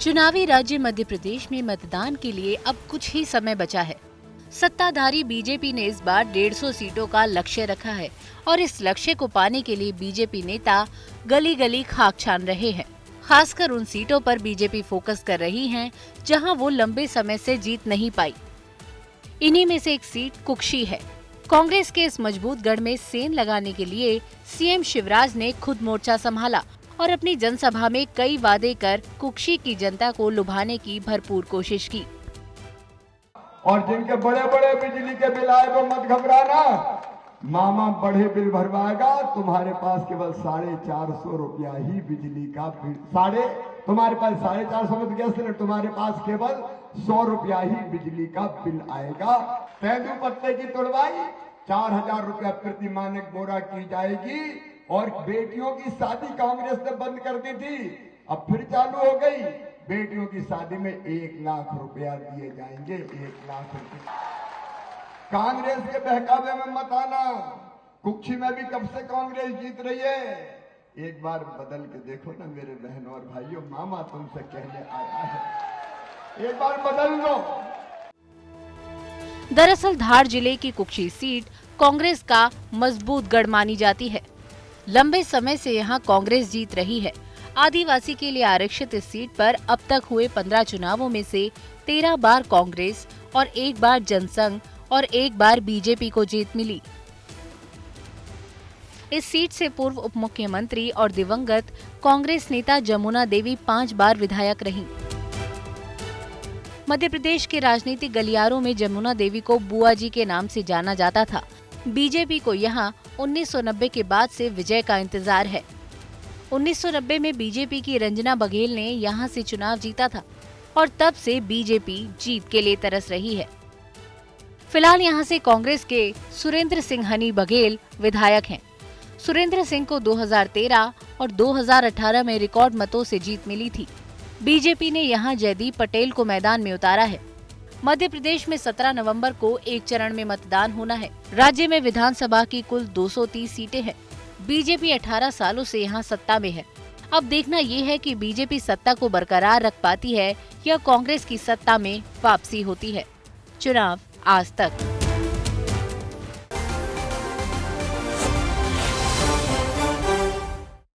चुनावी राज्य मध्य प्रदेश में मतदान के लिए अब कुछ ही समय बचा है। सत्ताधारी बीजेपी ने इस बार 150 सीटों का लक्ष्य रखा है और इस लक्ष्य को पाने के लिए बीजेपी नेता गली गली खाक छान रहे हैं। खासकर उन सीटों पर बीजेपी फोकस कर रही है जहां वो लंबे समय से जीत नहीं पाई। इन्हीं में से एक सीट कुक्षी है। कांग्रेस के इस मजबूत गढ़ में सेंध लगाने के लिए सीएम शिवराज ने खुद मोर्चा संभाला और अपनी जनसभा में कई वादे कर कुक्षी की जनता को लुभाने की भरपूर कोशिश की। और जिनके बड़े बड़े बिजली के बिल आए वो मत घबराना, मामा बड़े बिल भरवाएगा। तुम्हारे पास केवल 450 रुपया ही बिजली का बिल, तुम्हारे पास 450 में गैस सिलेंडर, तुम्हारे पास केवल 100 रुपया ही बिजली का बिल आएगा। तेंदू पत्ते की तुड़वाई 4000 रुपया प्रति मानक बोरा की जाएगी। और बेटियों की शादी कांग्रेस ने बंद कर दी थी, अब फिर चालू हो गई। बेटियों की शादी में 1 लाख रुपया दिए जाएंगे, 1 लाख रुपया। कांग्रेस के बहकावे में मत आना, कुक्षी में भी कब से कांग्रेस जीत रही है। एक बार बदल के देखो ना मेरे बहनों और भाइयों, मामा तुमसे कहने आया है, एक बार बदल लो। दरअसल धार जिले की कुक्षी सीट कांग्रेस का मजबूत गढ़ मानी जाती है। लंबे समय से यहां कांग्रेस जीत रही है। आदिवासी के लिए आरक्षित इस सीट पर अब तक हुए 15 चुनावों में से 13 बार कांग्रेस और 1 बार जनसंघ और 1 बार बीजेपी को जीत मिली। इस सीट से पूर्व उप मुख्यमंत्री और दिवंगत कांग्रेस नेता जमुना देवी 5 बार विधायक रहीं। मध्य प्रदेश के राजनीतिक गलियारों में जमुना देवी को बुआ जी के नाम से जाना जाता था। बीजेपी को यहां 1990 के बाद से विजय का इंतजार है। 1990 में बीजेपी की रंजना बघेल ने यहां से चुनाव जीता था और तब से बीजेपी जीत के लिए तरस रही है। फिलहाल यहां से कांग्रेस के सुरेंद्र सिंह हनी बघेल विधायक हैं। सुरेंद्र सिंह को 2013 और 2018 में रिकॉर्ड मतों से जीत मिली थी। बीजेपी ने यहां जयदीप पटेल को मैदान में उतारा है। मध्य प्रदेश में 17 नवंबर को एक चरण में मतदान होना है। राज्य में विधानसभा की कुल 230 सीटें हैं। बीजेपी 18 सालों से यहां सत्ता में है। अब देखना ये है कि बीजेपी सत्ता को बरकरार रख पाती है या कांग्रेस की सत्ता में वापसी होती है। चुनाव आज तक।